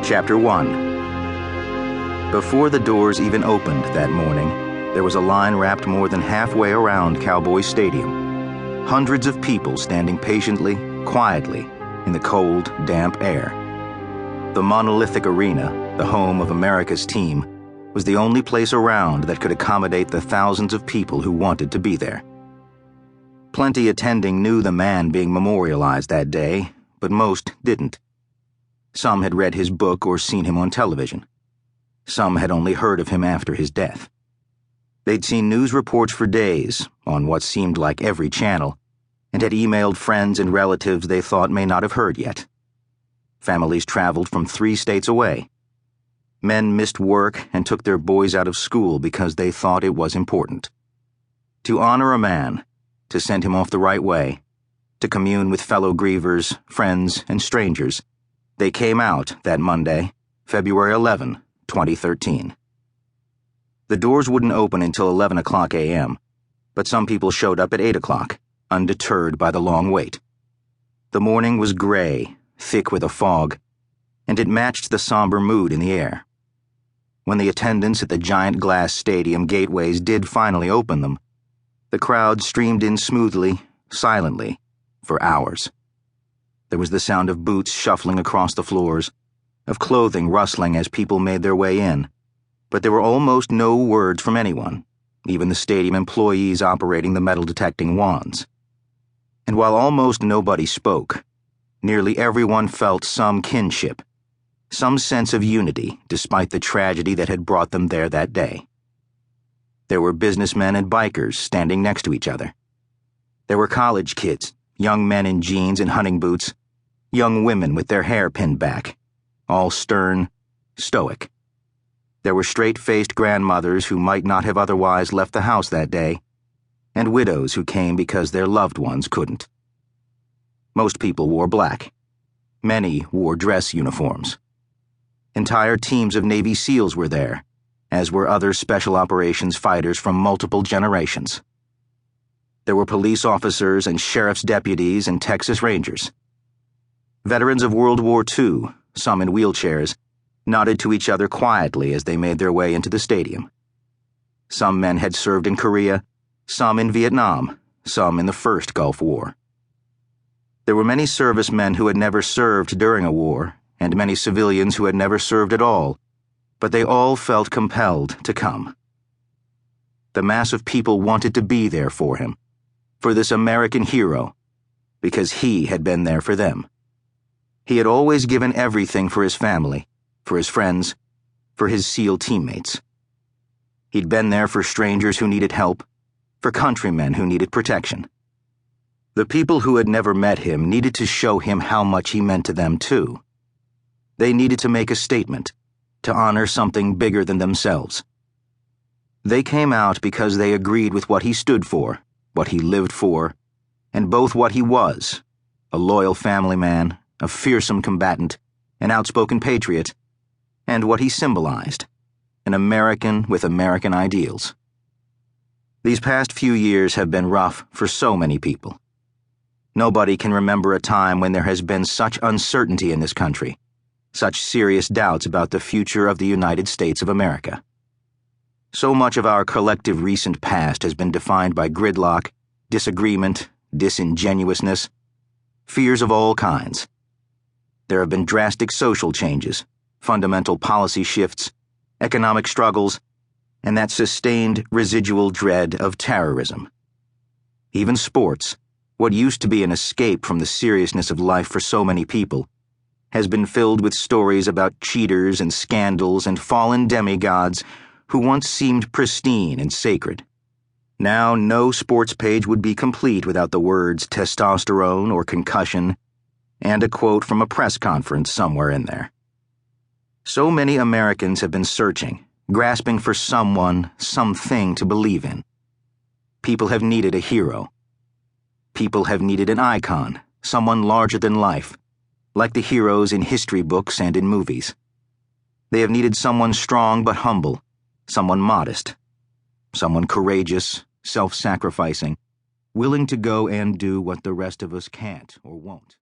Chapter 1. Before the doors even opened that morning, there was a line wrapped more than halfway around Cowboy Stadium. Hundreds of people standing patiently, quietly, in the cold, damp air. The monolithic arena, the home of America's team, was the only place around that could accommodate the thousands of people who wanted to be there. Plenty attending knew the man being memorialized that day, but most didn't. Some had read his book or seen him on television. Some had only heard of him after his death. They'd seen news reports for days, on what seemed like every channel, and had emailed friends and relatives they thought may not have heard yet. Families traveled from 3 states away. Men missed work and took their boys out of school because they thought it was important. To honor a man, to send him off the right way, to commune with fellow grievers, friends, and strangers, they came out that Monday, February 11, 2013. The doors wouldn't open until 11 o'clock a.m., but some people showed up at 8 o'clock, undeterred by the long wait. The morning was gray, thick with a fog, and it matched the somber mood in the air. When the attendants at the giant glass stadium gateways did finally open them, the crowd streamed in smoothly, silently, for hours. There was the sound of boots shuffling across the floors, of clothing rustling as people made their way in, but there were almost no words from anyone, even the stadium employees operating the metal-detecting wands. And while almost nobody spoke, nearly everyone felt some kinship, some sense of unity despite the tragedy that had brought them there that day. There were businessmen and bikers standing next to each other. There were college kids, young men in jeans and hunting boots, young women with their hair pinned back, all stern, stoic. There were straight-faced grandmothers who might not have otherwise left the house that day, and widows who came because their loved ones couldn't. Most people wore black. Many wore dress uniforms. Entire teams of Navy SEALs were there, as were other special operations fighters from multiple generations. There were police officers and sheriff's deputies and Texas Rangers. Veterans of World War II, some in wheelchairs, nodded to each other quietly as they made their way into the stadium. Some men had served in Korea, some in Vietnam, some in the First Gulf War. There were many servicemen who had never served during a war, and many civilians who had never served at all, but they all felt compelled to come. The mass of people wanted to be there for him, for this American hero, because he had been there for them. He had always given everything for his family, for his friends, for his SEAL teammates. He'd been there for strangers who needed help, for countrymen who needed protection. The people who had never met him needed to show him how much he meant to them, too. They needed to make a statement, to honor something bigger than themselves. They came out because they agreed with what he stood for, what he lived for, and both what he was, a loyal family man, a fearsome combatant, an outspoken patriot, and what he symbolized, an American with American ideals. These past few years have been rough for so many people. Nobody can remember a time when there has been such uncertainty in this country, such serious doubts about the future of the United States of America. So much of our collective recent past has been defined by gridlock, disagreement, disingenuousness, fears of all kinds. There have been drastic social changes, fundamental policy shifts, economic struggles, and that sustained residual dread of terrorism. Even sports, what used to be an escape from the seriousness of life for so many people, has been filled with stories about cheaters and scandals and fallen demigods who once seemed pristine and sacred. Now no sports page would be complete without the words testosterone or concussion, and a quote from a press conference somewhere in there. So many Americans have been searching, grasping for someone, something to believe in. People have needed a hero. People have needed an icon, someone larger than life, like the heroes in history books and in movies. They have needed someone strong but humble, someone modest, someone courageous, self-sacrificing, willing to go and do what the rest of us can't or won't.